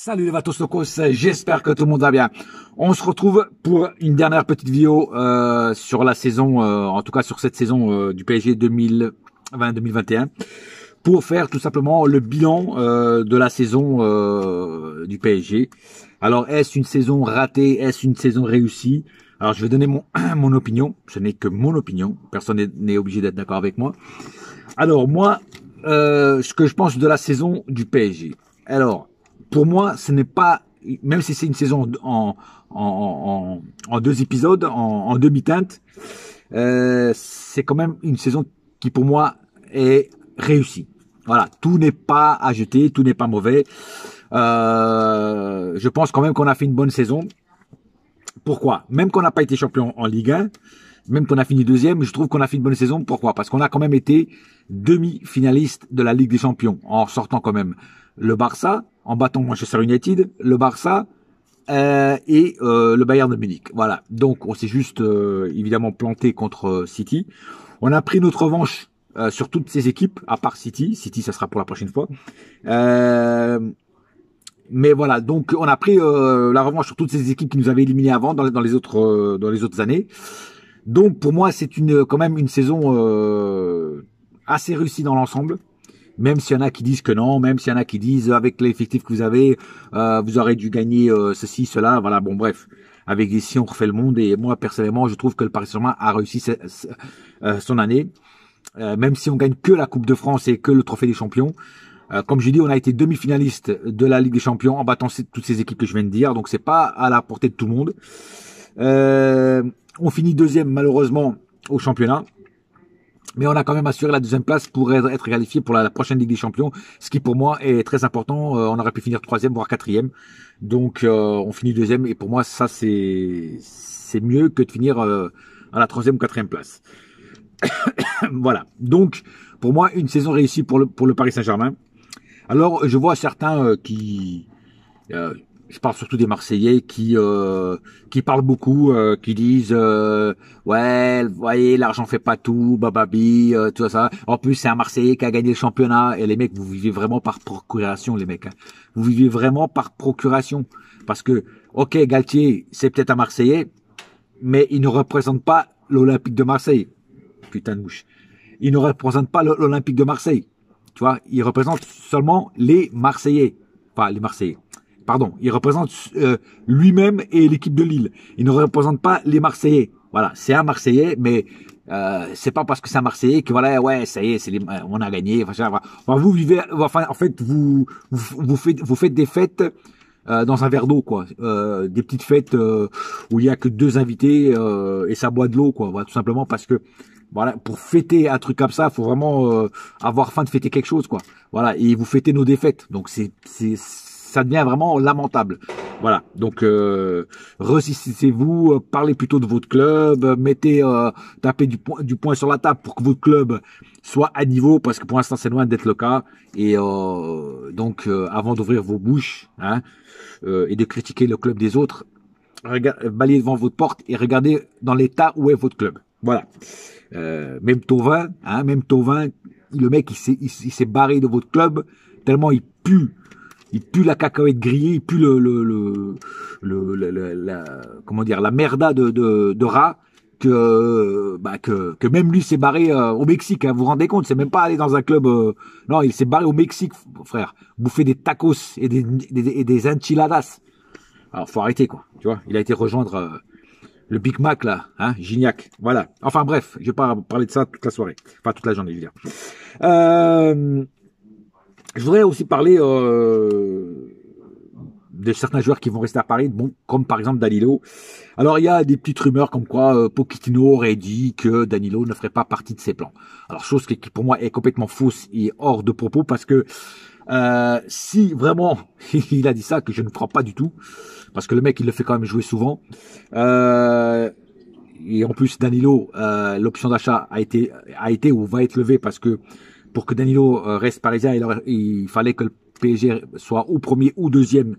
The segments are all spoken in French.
Salut les Vatosokos, j'espère que tout le monde va bien. On se retrouve pour une dernière petite vidéo sur la saison, en tout cas sur cette saison du PSG 2020-2021, pour faire tout simplement le bilan de la saison du PSG. Alors, est-ce une saison ratée, est-ce une saison réussie? Alors, je vais donner mon opinion, ce n'est que mon opinion, personne n'est obligé d'être d'accord avec moi. Alors, moi, ce que je pense de la saison du PSG. Alors, pour moi, ce n'est pas, même si c'est une saison en deux épisodes, en demi-teinte, c'est quand même une saison qui pour moi est réussie. Voilà, tout n'est pas à jeter, tout n'est pas mauvais. Je pense quand même qu'on a fait une bonne saison. Pourquoi? Même qu'on n'a pas été champion en Ligue 1, même qu'on a fini deuxième, je trouve qu'on a fait une bonne saison. Pourquoi? Parce qu'on a quand même été demi-finaliste de la Ligue des Champions, en sortant quand même le Barça, en battant Manchester United, le Barça et le Bayern de Munich. Voilà. Donc on s'est juste évidemment planté contre City. On a pris notre revanche sur toutes ces équipes, à part City. City, ça sera pour la prochaine fois. Mais voilà, donc on a pris la revanche sur toutes ces équipes qui nous avaient éliminés avant dans les autres années. Donc pour moi, c'est quand même une saison assez réussie dans l'ensemble. Même s'il y en a qui disent que non, même s'il y en a qui disent avec l'effectif que vous avez, vous aurez dû gagner ceci, cela. Voilà, bon bref. Avec ici, on refait le monde. Et moi, personnellement, je trouve que le Paris Saint-Germain a réussi son année. Même si on gagne que la Coupe de France et que le Trophée des Champions. Comme je dis, on a été demi-finaliste de la Ligue des Champions en battant toutes ces équipes que je viens de dire. Donc, c'est pas à la portée de tout le monde. On finit deuxième, malheureusement, au championnat. Mais on a quand même assuré la deuxième place pour être qualifié pour la prochaine Ligue des Champions, ce qui pour moi est très important. On aurait pu finir troisième, voire quatrième. Donc on finit deuxième et pour moi ça c'est mieux que de finir à la troisième ou quatrième place. Voilà. Donc pour moi une saison réussie pour le Paris Saint-Germain. Alors je vois certains qui je parle surtout des Marseillais qui parlent beaucoup, qui disent ouais, vous voyez, l'argent fait pas tout, bababi, tout ça. En plus, c'est un Marseillais qui a gagné le championnat. Et les mecs, vous vivez vraiment par procuration, les mecs. Hein. Vous vivez vraiment par procuration, parce que ok, Galtier, c'est peut-être un Marseillais, mais il ne représente pas l'Olympique de Marseille. Putain de mouche. Il ne représente pas l'Olympique de Marseille. Tu vois, il représente seulement les Marseillais, enfin les Marseillais. Pardon, il représente lui-même et l'équipe de Lille. Il ne représente pas les Marseillais. Voilà, c'est un Marseillais, mais c'est pas parce que c'est un Marseillais que voilà, ouais, ça y est, on a gagné. Enfin, vous vivez, enfin, en fait, vous faites des fêtes dans un verre d'eau, quoi. Des petites fêtes où il y a que deux invités et ça boit de l'eau, quoi. Voilà, tout simplement parce que voilà, pour fêter un truc comme ça, faut vraiment avoir faim de fêter quelque chose, quoi. Voilà, et vous fêtez nos défaites, donc ça devient vraiment lamentable. Voilà, donc ressaisissez-vous, parlez plutôt de votre club, tapez du poing sur la table pour que votre club soit à niveau, parce que pour l'instant c'est loin d'être le cas. Et donc avant d'ouvrir vos bouches et de critiquer le club des autres, balayez devant votre porte et regardez dans l'état où est votre club. Voilà. Même Thauvin, le mec il s'est barré de votre club tellement il pue la cacahuète grillée, il pue comment dire, la merda de rat que même lui s'est barré au Mexique. Hein, vous vous rendez compte, c'est même pas allé dans un club. Non, il s'est barré au Mexique, frère. Bouffer des tacos et des enchiladas. Alors faut arrêter, quoi. Tu vois, il a été rejoindre le Big Mac là, Gignac. Voilà. Enfin bref, je vais pas parler de ça toute la soirée, enfin toute la journée, je veux dire. Je voudrais aussi parler de certains joueurs qui vont rester à Paris, bon, comme par exemple Danilo. Alors il y a des petites rumeurs comme quoi Pochettino aurait dit que Danilo ne ferait pas partie de ses plans. Alors chose qui pour moi est complètement fausse et hors de propos, parce que si vraiment il a dit ça, que je ne crois pas du tout, parce que le mec il le fait quand même jouer souvent. Et en plus Danilo, l'option d'achat a été ou va être levée, parce que pour que Danilo reste parisien, il fallait que le PSG soit ou premier ou deuxième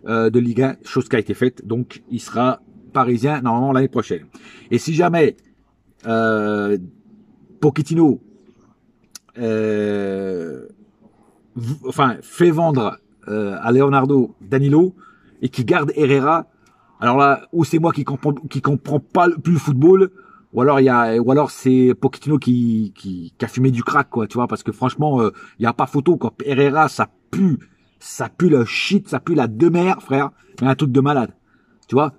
de Ligue 1, chose qui a été faite. Donc, il sera parisien normalement l'année prochaine. Et si jamais Pochettino fait vendre à Leonardo Danilo et qui garde Herrera. Alors là, ou c'est moi qui comprend pas plus le football, ou alors c'est Pochettino qui a fumé du crack, quoi, tu vois, parce que franchement, il y a pas photo, quoi. Herrera, ça pue le shit, ça pue la demeure, frère, mais un truc de malade, tu vois.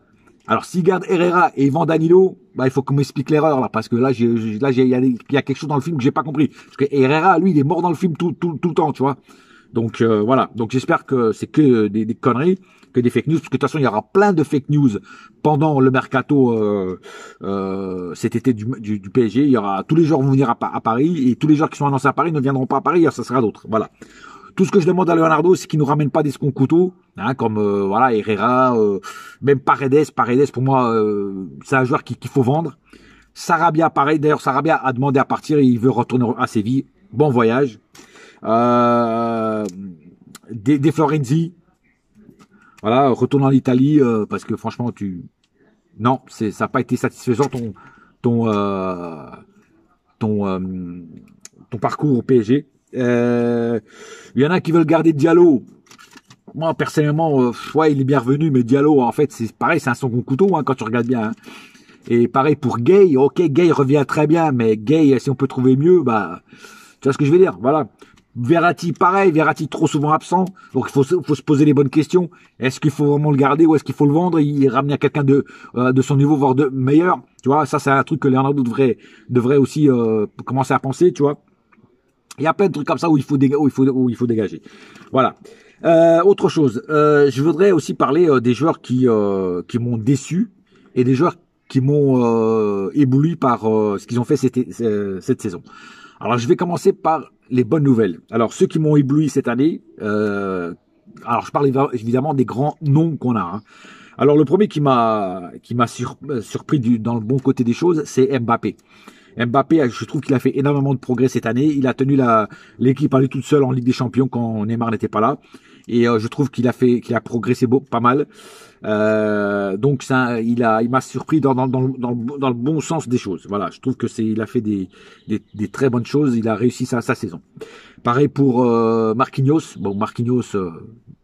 Alors s'il garde Herrera et il vend Danilo, bah il faut qu'on m'explique l'erreur là, parce que là il y a quelque chose dans le film que j'ai pas compris, parce que Herrera, lui, il est mort dans le film tout le temps, tu vois. Donc voilà, donc j'espère que c'est que des conneries, que des fake news, parce que de toute façon il y aura plein de fake news pendant le mercato cet été du PSG. Il y aura tous les joueurs vont venir à Paris et tous les joueurs qui sont annoncés à Paris ne viendront pas à Paris, ça sera d'autres. Voilà. Tout ce que je demande à Leonardo, c'est qu'il nous ramène pas des seconds couteaux, hein, comme voilà Herrera, même Paredes pour moi c'est un joueur qu'il faut vendre. Sarabia pareil, d'ailleurs Sarabia a demandé à partir et il veut retourner à Séville. Bon voyage. Des Florenzi, voilà, retourne en Italie parce que franchement non, ça n'a pas été satisfaisant ton parcours au PSG. Il y en a qui veulent garder Diallo. Moi personnellement, ouais, il est bienvenu, mais Diallo en fait c'est pareil, c'est un second couteau hein, quand tu regardes bien. Hein. Et pareil pour Gay, ok, Gay revient très bien, mais Gay, si on peut trouver mieux, bah tu vois ce que je veux dire, voilà. Verratti, pareil, Verratti trop souvent absent, donc il faut se poser les bonnes questions. Est-ce qu'il faut vraiment le garder ou est-ce qu'il faut le vendre et y ramener à quelqu'un de son niveau, voire de meilleur, tu vois. Ça c'est un truc que Leonardo devrait aussi commencer à penser, tu vois. Il y a plein de trucs comme ça où il faut dégager. Voilà. Autre chose, je voudrais aussi parler des joueurs qui m'ont déçu et des joueurs qui m'ont ébloui par ce qu'ils ont fait cette saison. Alors je vais commencer par les bonnes nouvelles. Alors ceux qui m'ont ébloui cette année, alors je parle évidemment des grands noms qu'on a. Hein. Alors le premier qui m'a surpris dans le bon côté des choses, c'est Mbappé. Mbappé, je trouve qu'il a fait énormément de progrès cette année. Il a tenu l'équipe à lui toute seule en Ligue des Champions quand Neymar n'était pas là. Et je trouve qu'il a progressé pas mal. Donc ça, il m'a surpris dans le bon sens des choses. Voilà, je trouve que il a fait des très bonnes choses. Il a réussi sa saison. Pareil pour Marquinhos. Bon, Marquinhos,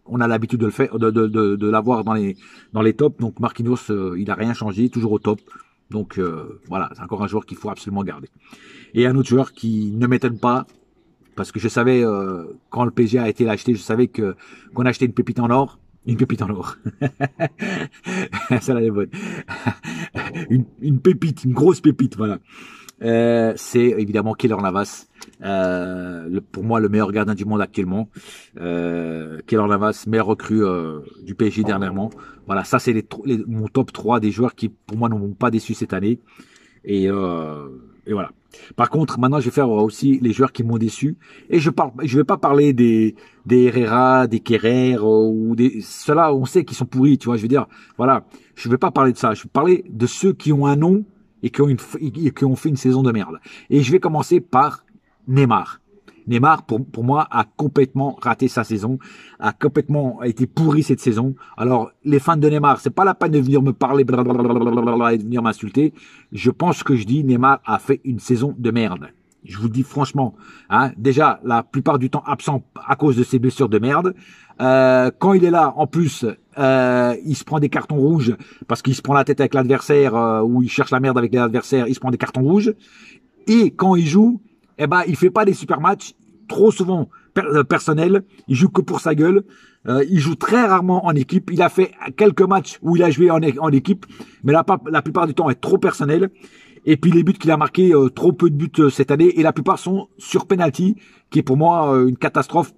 on a l'habitude de le faire, de l'avoir dans les tops. Donc Marquinhos, il a rien changé, toujours au top. Donc voilà, c'est encore un joueur qu'il faut absolument garder. Et un autre joueur qui ne m'étonne pas, parce que je savais quand le PSG a été acheté, je savais qu'on achetait une pépite en or. Une pépite en or. Ça, elle est bonne. une pépite, une grosse pépite, voilà. C'est évidemment Keylor Navas. Pour moi, le meilleur gardien du monde actuellement. Keylor Navas, meilleur recrue du PSG dernièrement. Voilà, ça c'est mon top 3 des joueurs qui, pour moi, ne m'ont pas déçu cette année. Et voilà. Par contre, maintenant, je vais faire aussi les joueurs qui m'ont déçu. Et je vais pas parler des Herrera, des Kerrer ou ceux-là, on sait qu'ils sont pourris, tu vois. Je veux dire, voilà. Je vais pas parler de ça. Je vais parler de ceux qui ont un nom et qui ont fait une saison de merde. Et je vais commencer par Neymar. Neymar, pour moi, a complètement raté sa saison, a complètement été pourri cette saison. Alors, les fans de Neymar, c'est pas la peine de venir me parler et de venir m'insulter. Je pense que je dis Neymar a fait une saison de merde. Je vous le dis franchement. Hein, déjà, la plupart du temps absent à cause de ses blessures de merde. Quand il est là, en plus, il se prend des cartons rouges parce qu'il se prend la tête avec l'adversaire ou il cherche la merde avec l'adversaire, il se prend des cartons rouges. Et quand il joue, eh ben, il fait pas des super matchs, trop souvent personnels. Il joue que pour sa gueule. Il joue très rarement en équipe. Il a fait quelques matchs où il a joué en équipe, mais la plupart du temps est trop personnel. Et puis les buts qu'il a marqués, trop peu de buts cette année, et la plupart sont sur penalty, qui est pour moi une catastrophe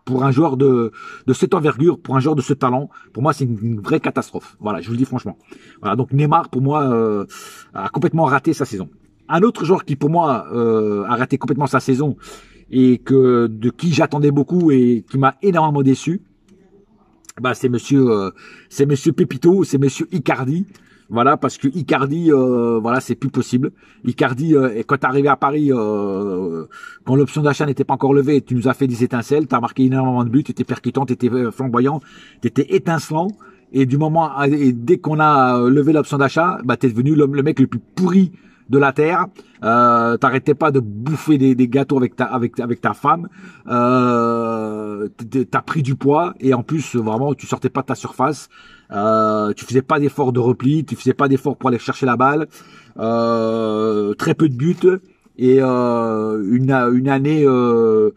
pour un joueur de cette envergure, pour un joueur de ce talent. Pour moi, c'est une vraie catastrophe. Voilà, je vous le dis franchement. Voilà, donc Neymar, pour moi, a complètement raté sa saison. Un autre joueur qui, pour moi, a raté complètement sa saison et de qui j'attendais beaucoup et qui m'a énormément déçu, bah c'est monsieur Pépito, c'est monsieur Icardi. Voilà, parce que Icardi, voilà, c'est plus possible. Icardi, quand t'es arrivé à Paris, quand l'option d'achat n'était pas encore levée, tu nous as fait des étincelles, t'as marqué énormément de buts, t'étais percutant, t'étais flamboyant, t'étais étincelant. Et dès qu'on a levé l'option d'achat, bah t'es devenu le mec le plus pourri de la terre. T'arrêtais pas de bouffer des gâteaux avec ta femme. T'as pris du poids et en plus vraiment tu sortais pas de ta surface. Tu faisais pas d'efforts de repli, tu faisais pas d'efforts pour aller chercher la balle. Très peu de buts et une année on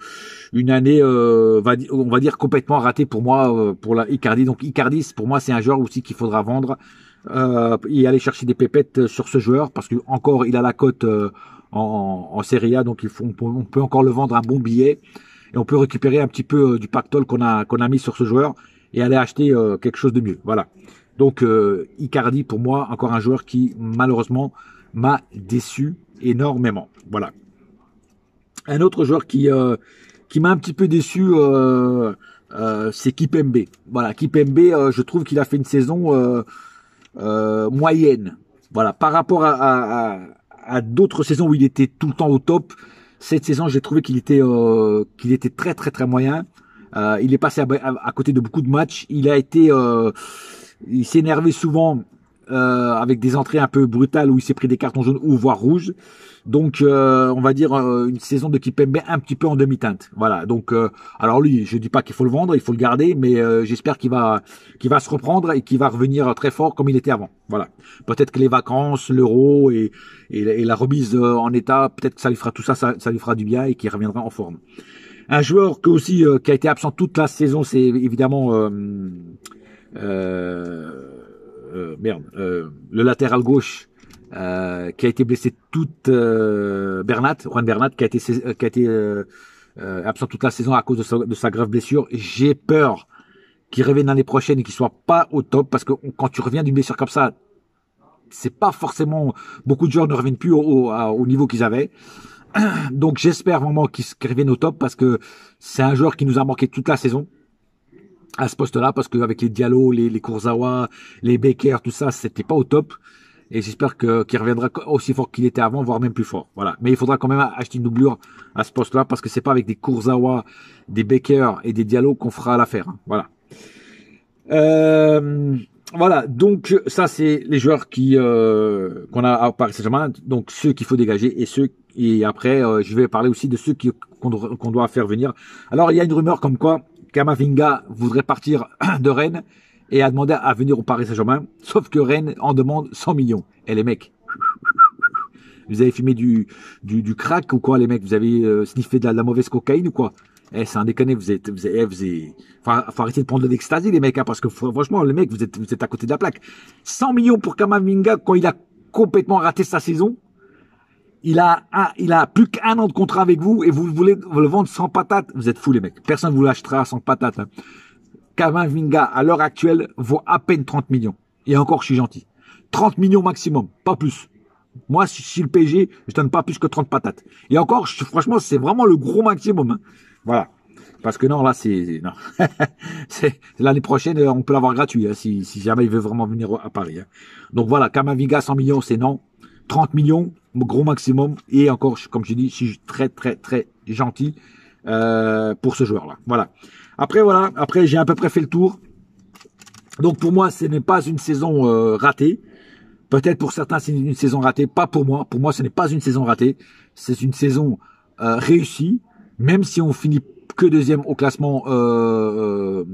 va dire complètement ratée pour moi pour la Icardi. Donc Icardi pour moi c'est un joueur aussi qu'il faudra vendre et aller chercher des pépettes sur ce joueur parce que encore il a la cote en Serie A, donc on peut encore le vendre un bon billet et on peut récupérer un petit peu du pactole qu'on a mis sur ce joueur et aller acheter quelque chose de mieux. Voilà. Donc Icardi pour moi encore un joueur qui malheureusement m'a déçu énormément. Voilà. Un autre joueur qui m'a un petit peu déçu, c'est Kipembe. Voilà, Kipembe, je trouve qu'il a fait une saison moyenne. Voilà, par rapport à d'autres saisons où il était tout le temps au top, cette saison j'ai trouvé qu'il était très très très moyen. Il est passé à côté de beaucoup de matchs. Il s'est énervé souvent avec des entrées un peu brutales où il s'est pris des cartons jaunes ou voire rouges. Donc on va dire une saison de Kipembe un petit peu en demi-teinte. Voilà. Donc alors lui, je dis pas qu'il faut le vendre, il faut le garder, mais j'espère qu'il va se reprendre et qu'il va revenir très fort comme il était avant. Voilà. Peut-être que les vacances, l'euro et la remise en état, peut-être que ça lui fera tout ça, ça lui fera du bien et qu'il reviendra en forme. Un joueur qui a été absent toute la saison, c'est évidemment le latéral gauche qui a été blessé Juan Bernat, qui a été absent toute la saison à cause de sa grave blessure. J'ai peur qu'il revienne l'année prochaine et qu'il soit pas au top parce que quand tu reviens d'une blessure comme ça, c'est pas forcément, beaucoup de joueurs ne reviennent plus au niveau qu'ils avaient. Donc j'espère vraiment qu'il revienne au top parce que c'est un joueur qui nous a manqué toute la saison à ce poste-là parce qu'avec les Diallo, les Kurzawa, les Baker, tout ça, c'était pas au top. Et j'espère qu'il reviendra aussi fort qu'il était avant, voire même plus fort. Voilà. Mais il faudra quand même acheter une doublure à ce poste-là parce que c'est pas avec des Kurzawa, des Baker et des Diallo qu'on fera l'affaire. Hein. Voilà. Voilà, donc ça c'est les joueurs qu'on a à Paris Saint-Germain, donc ceux qu'il faut dégager et après je vais parler aussi de ceux qu'on doit faire venir. Alors il y a une rumeur comme quoi Camavinga voudrait partir de Rennes et a demandé à venir au Paris Saint-Germain, sauf que Rennes en demande 100 millions. Et les mecs, vous avez fumé du crack ou quoi les mecs? Vous avez sniffé de la mauvaise cocaïne ou quoi? C'est un déconné, faut arrêter de prendre de l'ecstasy, les mecs, hein, parce que franchement, les mecs, vous êtes à côté de la plaque. 100 millions pour Camavinga quand il a complètement raté sa saison. Il a plus qu'1 an de contrat avec vous et vous voulez le vendre sans patate. Vous êtes fous, les mecs. Personne ne vous l'achètera sans patate. Hein. Camavinga, à l'heure actuelle, vaut à peine 30 millions. Et encore, je suis gentil. 30 millions maximum, pas plus. Moi, si le PSG, je donne pas plus que 30 patates. Et encore, franchement, c'est vraiment le gros maximum. Hein. Voilà. Parce que non, là, non. C'est l'année prochaine, on peut l'avoir gratuit, hein, si jamais il veut vraiment venir à Paris. Hein. Donc voilà, Camavinga, 100 millions, c'est non. 30 millions, gros maximum. Et encore, comme je dis, je suis très, très, très gentil pour ce joueur-là. Voilà. Après, j'ai à peu près fait le tour. Donc pour moi, ce n'est pas une saison ratée. Peut-être pour certains, c'est une saison ratée. Pas pour moi. Pour moi, ce n'est pas une saison ratée. C'est une saison réussie. Même si on finit que deuxième au classement de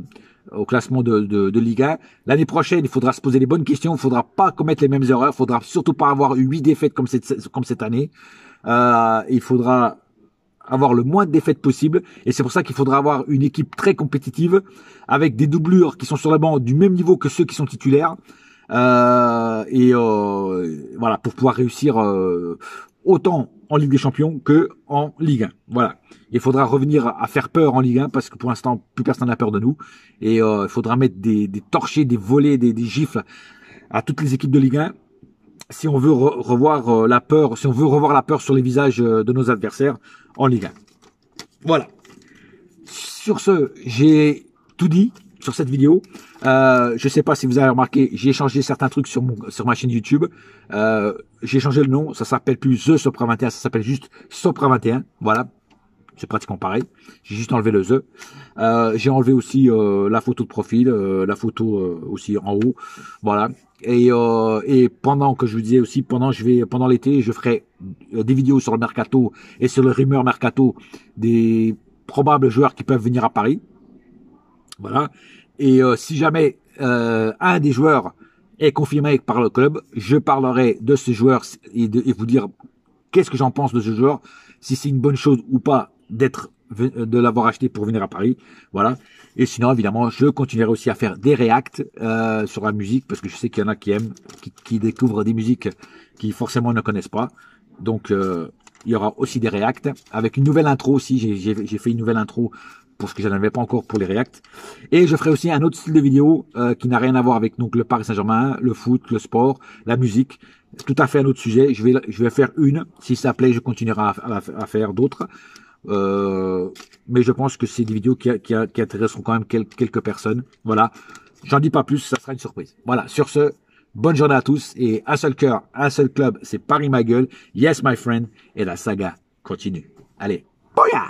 Ligue 1. L'année prochaine, il faudra se poser les bonnes questions. Il faudra pas commettre les mêmes erreurs. Il faudra surtout pas avoir 8 défaites comme cette année. Il faudra avoir le moins de défaites possible. Et c'est pour ça qu'il faudra avoir une équipe très compétitive avec des doublures qui sont sur le banc du même niveau que ceux qui sont titulaires. Voilà, pour pouvoir réussir autant en Ligue des Champions que en Ligue 1. Voilà. Il faudra revenir à faire peur en Ligue 1 parce que pour l'instant, plus personne n'a peur de nous. Et il faudra mettre des torchers, des volets, des gifles à toutes les équipes de Ligue 1 si on veut revoir la peur, si on veut revoir la peur sur les visages de nos adversaires en Ligue 1. Voilà. Sur ce, j'ai tout dit sur cette vidéo. Je sais pas si vous avez remarqué, j'ai changé certains trucs sur ma chaîne YouTube. J'ai changé le nom, ça s'appelle plus The Sopra 21, ça s'appelle juste Sopra 21. Voilà. c'est pratiquement pareil. J'ai juste enlevé le the. J'ai enlevé aussi la photo de profil, la photo aussi en haut, voilà. Et pendant que je vous disais aussi, pendant l'été, je ferai des vidéos sur le mercato et sur le rumeur mercato des probables joueurs qui peuvent venir à Paris, voilà. Et si jamais un des joueurs est confirmé par le club, je parlerai de ce joueur et vous dire qu'est-ce que j'en pense de ce joueur, si c'est une bonne chose ou pas de l'avoir acheté pour venir à Paris, voilà. Et sinon, évidemment, je continuerai aussi à faire des reacts sur la musique, parce que je sais qu'il y en a qui aiment, qui découvrent des musiques qui forcément ne connaissent pas. Donc, il y aura aussi des reacts, avec une nouvelle intro aussi, j'ai fait une nouvelle intro, parce que je n'en avais pas encore pour les reacts. Et je ferai aussi un autre style de vidéo qui n'a rien à voir avec donc le Paris Saint-Germain, le foot, le sport, la musique. Tout à fait un autre sujet. Je vais faire une. Si ça plaît, je continuerai à faire d'autres. Mais je pense que c'est des vidéos qui intéresseront quand même quelques personnes. Voilà. J'en dis pas plus, ça sera une surprise. Voilà. Sur ce, bonne journée à tous et un seul cœur, un seul club, c'est Paris ma gueule. Yes my friend. Et la saga continue. Allez. Booyah!